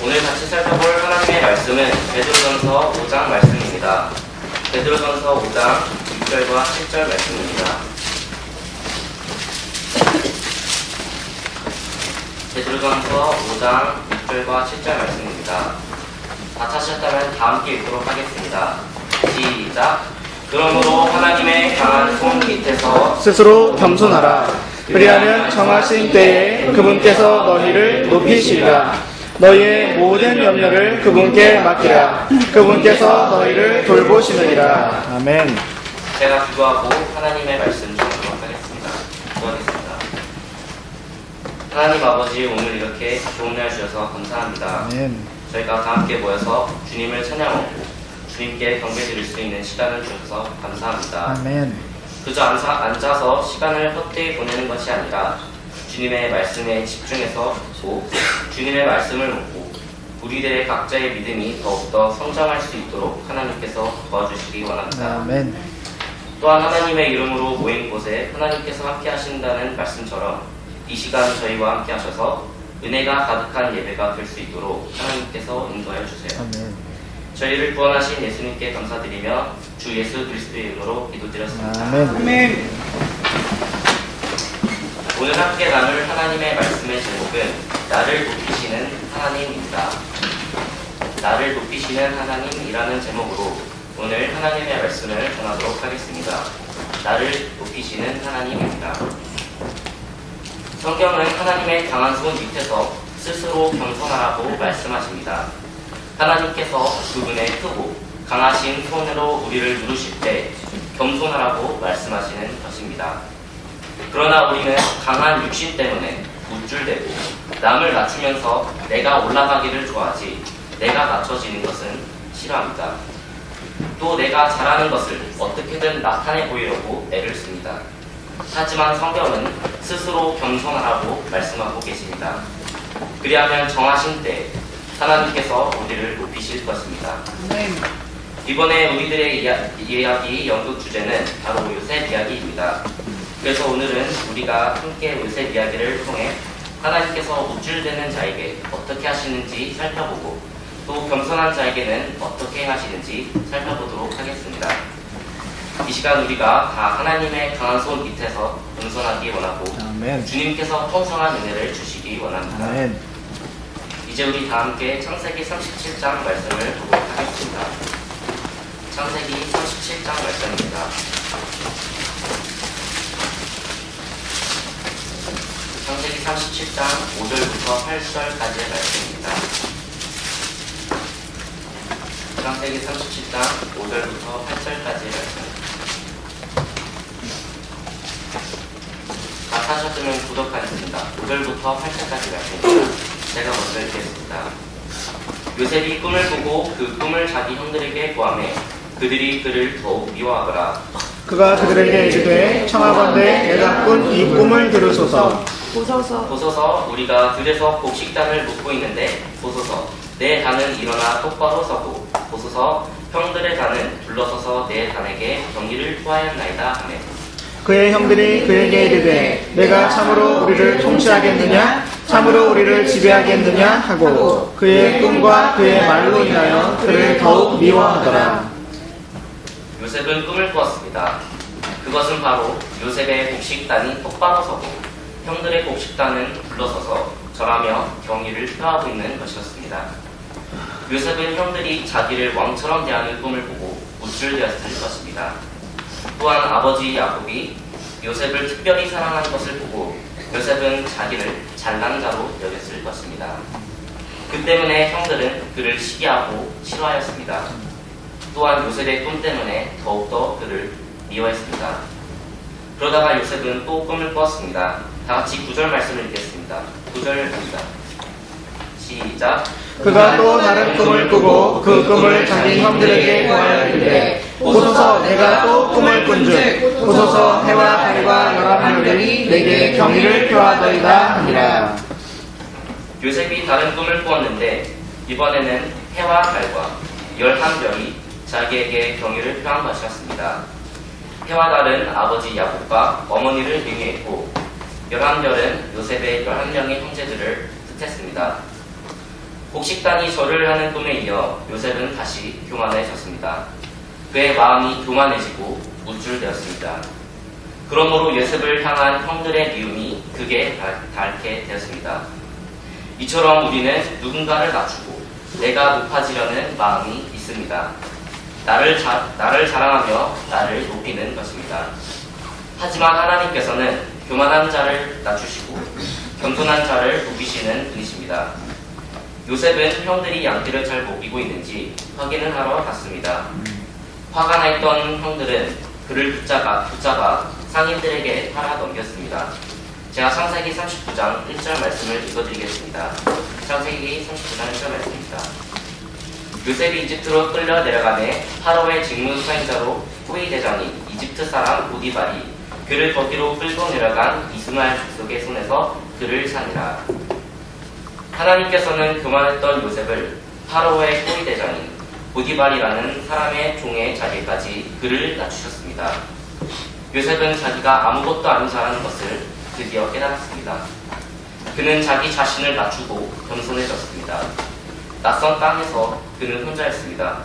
오늘 같이 살펴볼 하나님의 말씀은 베드로전서 5장 말씀입니다. 베드로전서 5장 6절과 7절 말씀입니다. 베드로전서 5장 6절과 7절 말씀입니다. 다 찾으셨다면 다 함께 읽도록 하겠습니다. 시작! 그러므로 하나님의 강한 손 밑에서 스스로 겸손하라. 그리하면 정하신 때에 그분께서 너희를 높이시리라. 너희의 모든 염려를 그분께 맡기라. 그분께서 너희를 돌보시느니라. 아멘. 제가 기도하고 하나님의 말씀 전하도록 하겠습니다. 기도하겠습니다. 하나님 아버지, 오늘 이렇게 좋은 날 주셔서 감사합니다. 아멘. 저희가 다 함께 모여서 주님을 찬양하고 주님께 경배드릴 수 있는 시간을 주셔서 감사합니다. 아멘. 그저 앉아서 시간을 헛되이 보내는 것이 아니라 주님의 말씀에 집중해서 듣고 주님의 말씀을 묻고 우리들의 각자의 믿음이 더욱더 성장할 수 있도록 하나님께서 도와주시기 원합니다. 아멘. 또한 하나님의 이름으로 모인 곳에 하나님께서 함께 하신다는 말씀처럼 이 시간 저희와 함께 하셔서 은혜가 가득한 예배가 될 수 있도록 하나님께서 인도하여 주세요. 아멘. 저희를 구원하신 예수님께 감사드리며 주 예수 그리스도의 이름으로 기도드렸습니다. 아멘. 오늘 함께 나눌 하나님의 말씀의 제목은 나를 높이시는 하나님입니다. 나를 높이시는 하나님이라는 제목으로 오늘 하나님의 말씀을 전하도록 하겠습니다. 나를 높이시는 하나님입니다. 성경은 하나님의 강한 손 밑에서 스스로 겸손하라고 말씀하십니다. 하나님께서 그분의 크고 강하신 손으로 우리를 누르실 때 겸손하라고 말씀하시는 것입니다. 그러나 우리는 강한 육신 때문에 우쭐대고 남을 낮추면서 내가 올라가기를 좋아하지 내가 낮춰지는 것은 싫어합니다. 또 내가 잘하는 것을 어떻게든 나타내 보이려고 애를 씁니다. 하지만 성경은 스스로 겸손하라고 말씀하고 계십니다. 그리하면 정하신 때 하나님께서 우리를 높이실 것입니다. 이번에 우리들의 이야기 연극 주제는 바로 요셉 이야기입니다. 그래서 오늘은 우리가 함께 요셉 이야기를 통해 하나님께서 우쭐대는 자에게 어떻게 하시는지 살펴보고 또 겸손한 자에게는 어떻게 하시는지 살펴보도록 하겠습니다. 이 시간 우리가 다 하나님의 강한 손 밑에서 겸손하기 원하고 아멘. 주님께서 풍성한 은혜를 주시기 원합니다. 아멘. 이제 우리 다 함께 창세기 37장 말씀을 보도록 하겠습니다. 창세기 37장 말씀입니다. 창세기 37장 5절부터 8절까지의 말씀입니다. 창세기 37장 5절부터 8절까지의 말씀. 다 찾으셨으면 구독하겠습니다. 5절부터 8절까지 말씀입니다. 제가 먼저 읽겠습니다. 요셉이 꿈을 보고 그 꿈을 자기 형들에게 고하매 그들이 그를 더욱 미워하더라. 그가 그들에게 이르되 청하건대 내가 꾼 이 꿈을 들으소서. 보소서 우리가 들에서 곡식단을 묶고 있는데 보소서 내 단은 일어나 똑바로 서고 보소서 형들의 단은 둘러서서 내 단에게 경리를 토하였나이다 하매 그의 형들이 그에게 이르되 내가 참으로 우리를 통치하겠느냐 참으로 우리를 지배하겠느냐 하고 그의 꿈과 그의 말로 인하여 그를 더욱 미워하더라. 요셉은 꿈을 꾸었습니다. 그것은 바로 요셉의 곡식단이 똑바로 서고 형들의 곡식단은 불러서서 절하며 경의를 표하고 있는 것이었습니다. 요셉은 형들이 자기를 왕처럼 대하는 꿈을 보고 우쭐대었을 것입니다. 또한 아버지 야곱이 요셉을 특별히 사랑하는 것을 보고 요셉은 자기를 잘난 자로 여겼을 것입니다. 그 때문에 형들은 그를 시기하고 싫어하였습니다. 또한 요셉의 꿈 때문에 더욱더 그를 미워했습니다. 그러다가 요셉은 또 꿈을 꾸었습니다. 다같이 9절 말씀을 읽겠습니다. 9절입니다. 시작. 그가 또 다른 꿈을 꾸고 그 꿈을 자기 형들에게 고하여 이르되 보소서 내가 또 꿈을 꾼즉 보소서 해와 달과 열한 별들이 내게 경의를 표하더이다 하니라. 요셉이 다른 꿈을 꾸었는데 이번에는 해와 달과 11별이 자기에게 경의를 표한 것이었습니다. 해와 달은 아버지 야곱과 어머니를 의미했고 11별은 요셉의 11명의 형제들을 뜻했습니다. 곡식단이 절을 하는 꿈에 이어 요셉은 다시 교만해졌습니다. 그의 마음이 교만해지고 우쭐대었습니다. 그러므로 요셉을 향한 형들의 미움이 극에 닳게 되었습니다. 이처럼 우리는 누군가를 낮추고 내가 높아지려는 마음이 있습니다. 나를 자랑하며 나를 높이는 것입니다. 하지만 하나님께서는 교만한 자를 낮추시고 겸손한 자를 높이시는 분이십니다. 요셉은 형들이 양떼를 잘 먹이고 있는지 확인을 하러 갔습니다. 화가 나 있던 형들은 그를 붙잡아 상인들에게 팔아 넘겼습니다. 제가 창세기 39장 1절 말씀을 읽어드리겠습니다. 창세기 39장 1절 말씀입니다. 요셉이 이집트로 끌려 내려가매 파로의 직무 수행자로 호위대장인 이집트 사람 보디발이 그를 거기로 끌고 내려간 이스마엘 족속의 손에서 그를 사니라. 하나님께서는 교만했던 요셉을 파로의 호위대장인 보디발이라는 사람의 종의 자리까지 그를 낮추셨습니다. 요셉은 자기가 아무것도 아닌 자라는 것을 드디어 깨달았습니다. 그는 자기 자신을 낮추고 겸손해졌습니다. 낯선 땅에서 그는 혼자였습니다.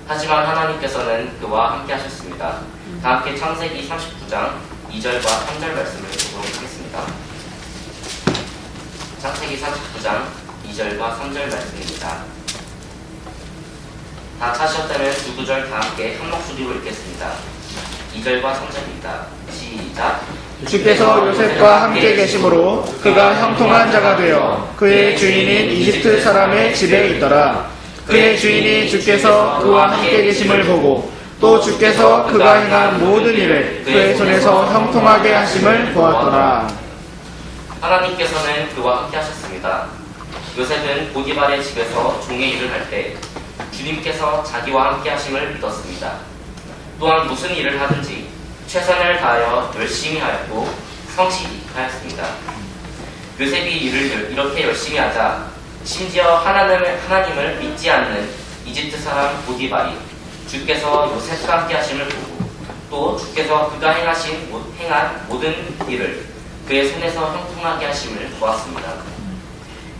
하지만 하나님께서는 그와 함께 하셨습니다. 다 함께 창세기 39장 2절과 3절 말씀을 보도록 하겠습니다. 창세기 39장 2절과 3절 말씀입니다. 다 찾으셨다면 두 구절 다 함께 한 목소리로 읽겠습니다. 2절과 3절입니다. 시작. 주께서 요셉과 함께 계심으로 그가 형통한 자가 되어 그의 주인인 이집트 사람의 집에 있더라. 그의 주인이 주께서 그와 함께 계심을 보고 또 주께서 그가 행한 모든 일을 그의 손에서 형통하게 하심을 보았더라. 하나님께서는 그와 함께 하셨습니다. 요셉은 보디발의 집에서 종의 일을 할 때 주님께서 자기와 함께 하심을 믿었습니다. 또한 무슨 일을 하든지 최선을 다하여 열심히 하였고 성실히 하였습니다. 요셉이 일을 이렇게 열심히 하자 심지어 하나님을 믿지 않는 이집트 사람 보디발이 주께서 요셉과 함께 하심을 보고 또 주께서 그가 행한 모든 일을 그의 손에서 형통하게 하심을 보았습니다.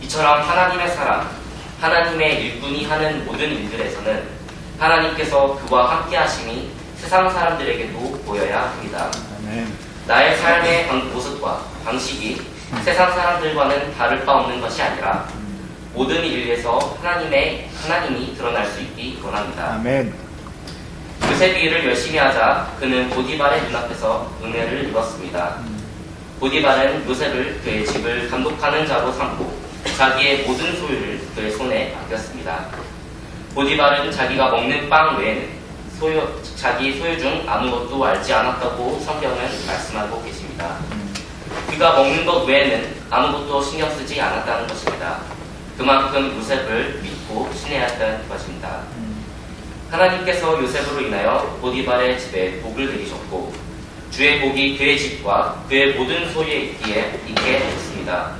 이처럼 하나님의 사람, 하나님의 일꾼이 하는 모든 일들에서는 하나님께서 그와 함께 하심이 세상 사람들에게도 보여야 합니다. 나의 삶의 모습과 방식이 세상 사람들과는 다를 바 없는 것이 아니라 모든 일에서 하나님이 드러날 수 있기 원합니다. 아멘. 요셉이 일을 열심히 하자 그는 보디발의 눈앞에서 은혜를 입었습니다. 보디발은 요셉을 그의 집을 감독하는 자로 삼고 자기의 모든 소유를 그의 손에 맡겼습니다. 보디발은 자기가 먹는 빵 외에는 자기 소유 중 아무것도 알지 않았다고 성경은 말씀하고 계십니다. 그가 먹는 것 외에는 아무것도 신경 쓰지 않았다는 것입니다. 그만큼 요셉을 믿고 신뢰했다는 것입니다. 하나님께서 요셉으로 인하여 보디발의 집에 복을 내리셨고 주의 복이 그의 집과 그의 모든 소유에 있게 했습니다.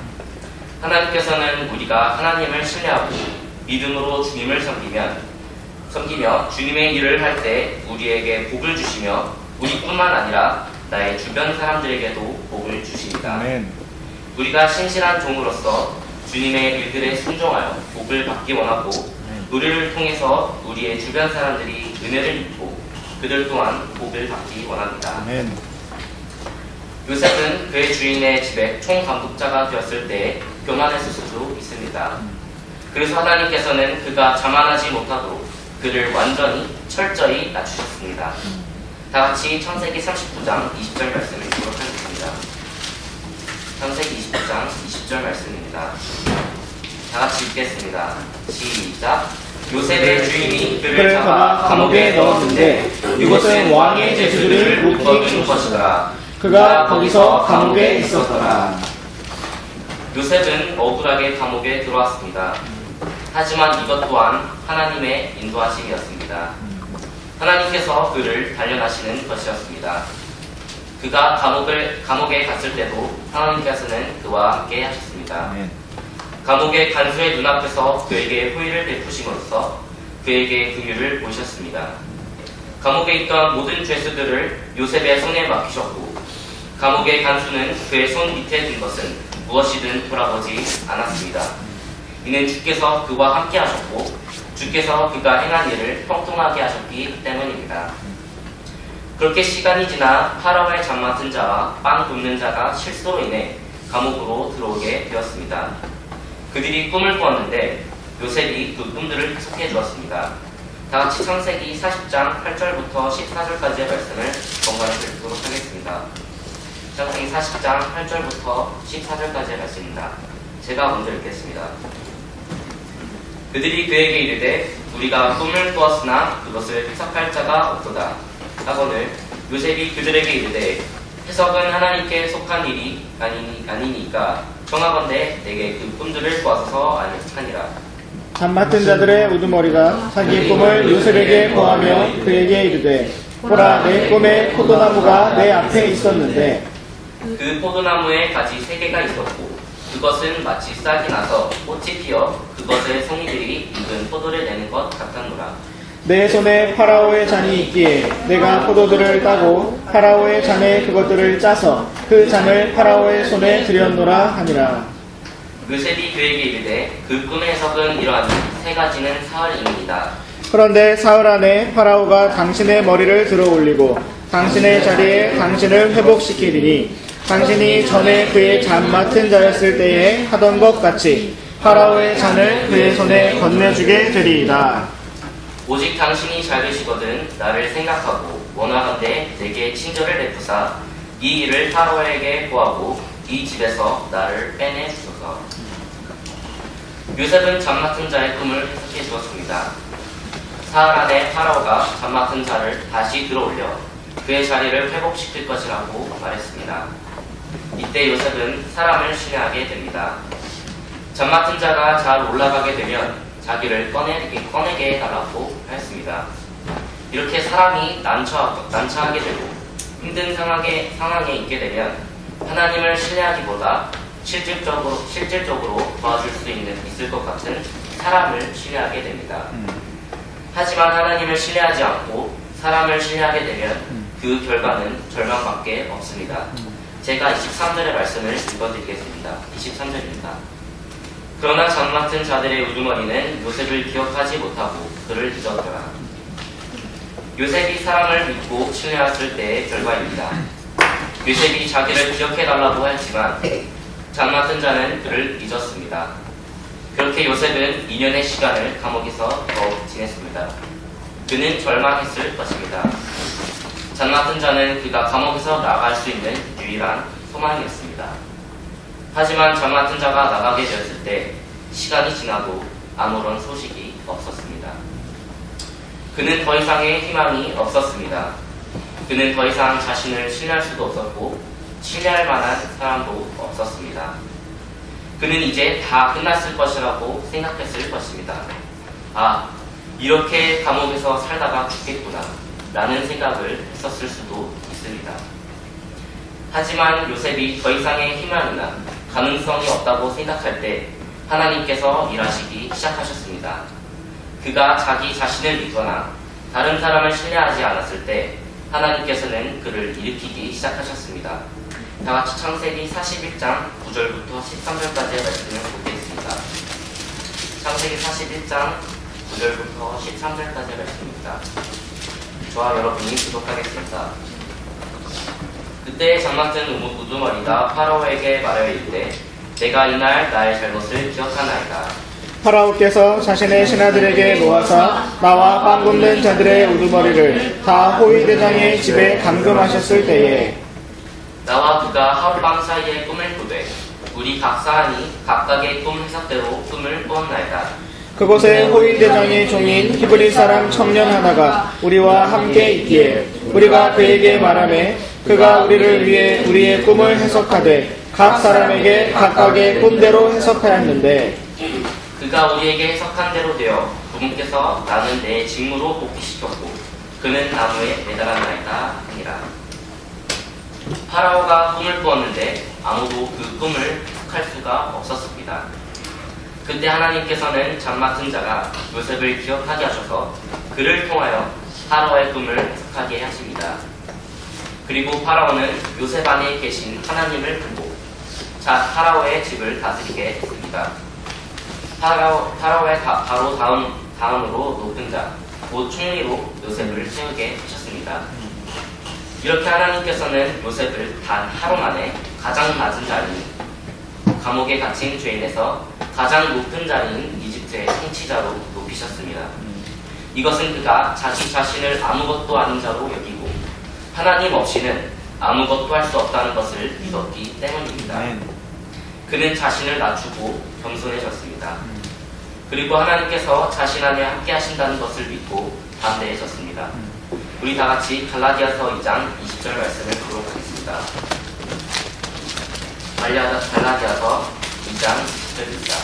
하나님께서는 우리가 하나님을 신뢰하고 믿음으로 주님을 섬기며 주님의 일을 할 때 우리에게 복을 주시며 우리뿐만 아니라 나의 주변 사람들에게도 복을 주십니다. 아멘. 우리가 신실한 종으로서 주님의 일들에 순종하여 복을 받기 원하고 우리를 통해서 우리의 주변 사람들이 은혜를 입고 그들 또한 복을 받기 원합니다. 아멘. 요셉은 그의 주인의 집에 총감독자가 되었을 때 교만했을 수도 있습니다. 그래서 하나님께서는 그가 자만하지 못하도록 그를 완전히 철저히 낮추셨습니다. 다 같이 창세기 39장 20절 말씀을 읽도록 하겠습니다. 창세기 29장 20절 말씀입니다. 다 같이 읽겠습니다. 시작. 요셉의 주인이 그를 잡아 감옥에 넣었는데 이곳은 왕의 제수들을 묶어둔 것이더라. 그가 거기서 감옥에 있었더라. 요셉은 억울하게 감옥에 들어왔습니다. 하지만 이것 또한 하나님의 인도하심이었습니다. 하나님께서 그를 단련하시는 것이었습니다. 그가 감옥에 갔을 때도 하나님께서는 그와 함께 하셨습니다. 아멘. 감옥의 간수의 눈앞에서 그에게 호의를 베푸심으로써 그에게 긍휼을 보이셨습니다. 감옥에 있던 모든 죄수들을 요셉의 손에 맡기셨고 감옥의 간수는 그의 손 밑에 둔 것은 무엇이든 돌아보지 않았습니다. 이는 주께서 그와 함께 하셨고 주께서 그가 행한 일을 형통하게 하셨기 때문입니다. 그렇게 시간이 지나 파라오의 잠 맡은 자와 빵 굽는 자가 실수로 인해 감옥으로 들어오게 되었습니다. 그들이 꿈을 꾸었는데 요셉이 그 꿈들을 해석해 주었습니다. 다같이 창세기 40장 8절부터 14절까지의 말씀을 번갈아 읽도록 하겠습니다. 창세기 40장 8절부터 14절까지의 말씀입니다. 제가 먼저 읽겠습니다. 그들이 그에게 이르되 우리가 꿈을 꾸었으나 그것을 해석할 자가 없도다 하거늘 요셉이 그들에게 이르되 해석은 하나님께 속한 일이 아니니까 청하건대 내게 그 꿈들을 꾸어서 하니라. 잠 맡은 자들의 우두머리가 자기 꿈을 요셉에게 고하며 그에게 이르되 보라 내 꿈에 포도나무가 내 앞에 있었는데 그 포도나무에 가지 3개가 있었고 그것은 마치 싹이 나서 꽃이 피어 그것의 송이들이 익은 포도를 내는 것 같았노라. 내 손에 파라오의 잔이 있기에 내가 포도들을 따고 파라오의 잔에 그것들을 짜서 그 잔을 파라오의 손에 드렸노라 하니라. 요셉이 그에게 이르되 그 꿈의 해석은 이러하니 3가지는 사흘임이니이다. 그런데 사흘 안에 파라오가 당신의 머리를 들어 올리고 당신의 자리에 당신을 회복시키리니 당신이 전에 그의 잔 맡은 자였을 때에 하던 것 같이 파라오의 잔을 그의 손에 건네주게 되리이다. 오직 당신이 잘 되시거든 나를 생각하고 원하건대 내게 친절을 베푸사 이 일을 파라오에게 고하고 이 집에서 나를 빼내 주소서. 요셉은 잠 맡은 자의 꿈을 해석해 주었습니다. 사흘 안에 파라오가 잠 맡은 자를 다시 들어올려 그의 자리를 회복시킬 것이라고 말했습니다. 이때 요셉은 사람을 신뢰하게 됩니다. 잠 맡은 자가 잘 올라가게 되면 자기를 꺼내게 해달라고 하였습니다. 이렇게 사람이 난처하게 되고 힘든 상황에 있게 되면 하나님을 신뢰하기보다 실질적으로 도와줄 수 있을 것 같은 사람을 신뢰하게 됩니다. 하지만 하나님을 신뢰하지 않고 사람을 신뢰하게 되면 그 결과는 절망밖에 없습니다. 제가 23절의 말씀을 읽어드리겠습니다. 23절입니다. 그러나 잠 맡은 자들의 우두머리는 요셉을 기억하지 못하고 그를 잊었더라. 요셉이 사람을 믿고 신뢰했을 때의 결과입니다. 요셉이 자기를 기억해달라고 했지만 잠 맡은 자는 그를 잊었습니다. 그렇게 요셉은 2년의 시간을 감옥에서 더 지냈습니다. 그는 절망했을 것입니다. 잠 맡은 자는 그가 감옥에서 나갈 수 있는 유일한 소망이었습니다. 하지만 잠 맡은 자가 나가게 되었을 때 시간이 지나도 아무런 소식이 없었습니다. 그는 더 이상의 희망이 없었습니다. 그는 더 이상 자신을 신뢰할 수도 없었고 신뢰할 만한 사람도 없었습니다. 그는 이제 다 끝났을 것이라고 생각했을 것입니다. 아, 이렇게 감옥에서 살다가 죽겠구나 라는 생각을 했었을 수도 있습니다. 하지만 요셉이 더 이상의 희망이나 가능성이 없다고 생각할 때 하나님께서 일하시기 시작하셨습니다. 그가 자기 자신을 믿거나 다른 사람을 신뢰하지 않았을 때 하나님께서는 그를 일으키기 시작하셨습니다. 다같이 창세기 41장 9절부터 13절까지의 말씀을 보겠습니다. 창세기 41장 9절부터 13절까지의 말씀입니다. 저와 여러분이 구독하겠습니다. 그때 잠 맡은 우두머리가 파라오에게 말하여 이르되 내가 이날 나의 잘못을 기억하나이다. 파라오께서 자신의 신하들에게 모아서 나와 빵 굽는 자들의 우두머리를 다 호위대장의 집에 감금하셨을 때에 나와 그가 하룻밤 사이에 꿈을 꾸되 우리 각 사람이 각각의 꿈 해석대로 꿈을 꾸었나이다. 그곳에 호위대장의 종인 히브리 사람 청년 하나가 우리와 함께 있기에 우리가 그에게 말하매 그가 우리를 위해 우리의 꿈을 해석하되 각 사람에게 각각의 꿈대로 해석하였는데 그가 우리에게 해석한 대로 되어 그분께서 나는 내 직무로 복귀시켰고 그는 나무에 매달았나이다 하니라. 파라오가 꿈을 꾸었는데 아무도 그 꿈을 해석할 수가 없었습니다. 그때 하나님께서는 잠 맡은 자가 요셉을 기억하게 하셔서 그를 통하여 파라오의 꿈을 해석하게 하십니다. 그리고 파라오는 요셉 안에 계신 하나님을 보고 파라오의 집을 다스리게 했습니다. 파라오의 바로 다음으로 높은 자, 곧 총리로 요셉을 세우게 하셨습니다. 이렇게 하나님께서는 요셉을 단 하루 만에 가장 낮은 자리인 감옥에 갇힌 죄인에서 가장 높은 자리인 이집트의 통치자로 높이셨습니다. 이것은 그가 자기 자신을 아무것도 아닌 자로 여기고 하나님 없이는 아무것도 할 수 없다는 것을 믿었기 때문입니다. 그는 자신을 낮추고 겸손해졌습니다. 그리고 하나님께서 자신 안에 함께 하신다는 것을 믿고 담대해졌습니다. 우리 다 같이 갈라디아서 2장 20절 말씀을 보도록 하겠습니다. 갈라디아서 2장 20절입니다.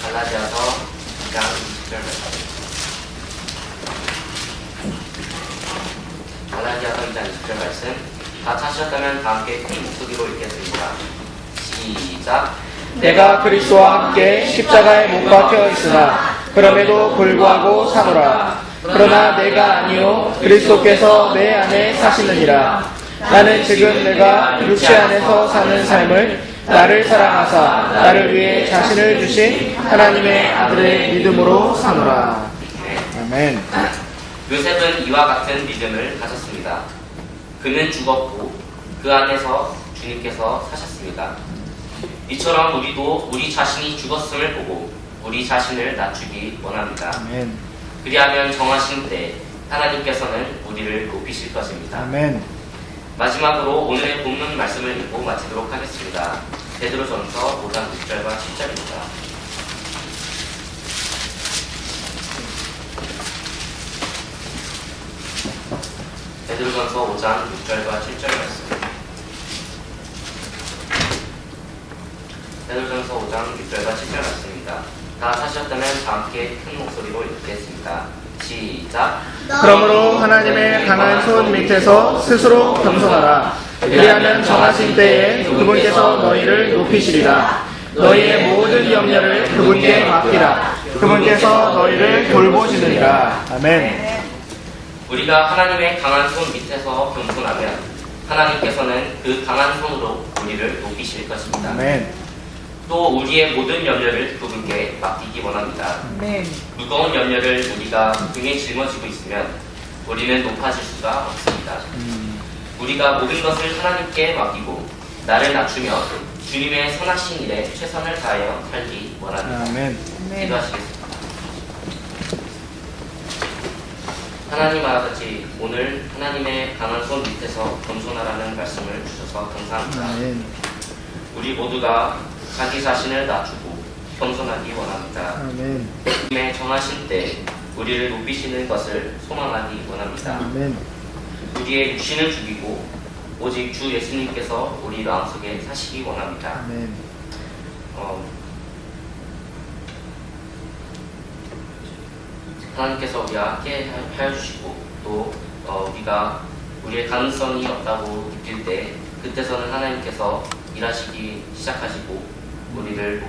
갈라디아서 2장 20절 말씀. 갈라디아서 2장 20절 말씀. 다 찾으셨다면 다 함께 큰 목소리로 읽겠습니다. 시작. 내가 그리스도와 함께 십자가에 못 박혀 있으나 그럼에도 불구하고 사노라. 그러나 내가 아니요 그리스도께서 내 안에 사시느니라. 나는 지금 내가 육체 안에서 사는 삶을 나를 사랑하사 나를 위해 자신을 주신 하나님의 아들의 믿음으로 사노라. 아멘. 요셉은 이와 같은 믿음을 가졌습니다. 그는 죽었고 그 안에서 주님께서 사셨습니다. 이처럼 우리도 우리 자신이 죽었음을 보고 우리 자신을 낮추기 원합니다. 아멘. 그리하면 정하신 때 하나님께서는 우리를 높이실 것입니다. 아멘. 마지막으로 오늘의 본문 말씀을 읽고 마치도록 하겠습니다. 베드로전서 5장 6절과 7절입니다. 베드로전서 5장 6절과 7절 말씀. 베드로전서 5장 6절과 7절 말씀입니다. 다 사셨다면 다 함께 큰 목소리로 읽겠습니다. 시작. 그러므로 하나님의 강한 손 밑에서 스스로 겸손하라. 그리하면 정하신 때에 그분께서 너희를 높이시리라. 너희의 모든 염려를 그분께 맡기라. 그분께서 너희를 돌보시느니라. 아멘. 우리가 하나님의 강한 손 밑에서 겸손하면 하나님께서는 그 강한 손으로 우리를 높이실 것입니다. 아멘. 또 우리의 모든 염려를 그분께 맡기기 원합니다. 무거운 염려를 우리가 등에 짊어지고 있으면 우리는 높아질 수가 없습니다. 우리가 모든 것을 하나님께 맡기고 나를 낮추며 주님의 선하신 일에 최선을 다하여 살기 원합니다. 아멘. 기도하시겠습니다. 하나님 아버지, 오늘 하나님의 강한 손 밑에서 겸손하라는 말씀을 주셔서 감사합니다. 아멘. 우리 모두가 자기 자신을 낮추고 겸손하기 원합니다. 아멘. 주님의 정하신 때 우리를 높이시는 것을 소망하기 원합니다. 아멘. 우리의 육신을 죽이고 오직 주 예수님께서 우리 마음속에 사시기 원합니다. 아멘. 하나님께서 우리와 함께 하여 주시고 또 우리가 우리의 가능성이 없다고 느낄 때 그때서는 하나님께서 일하시기 시작하시고 우리를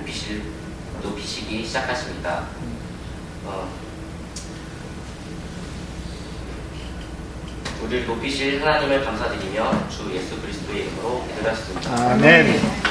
높이시기 시작하십니다. 우리를 높이실 하나님을 감사드리며 주 예수 그리스도의 이름으로 기도하셨습니다. 아멘.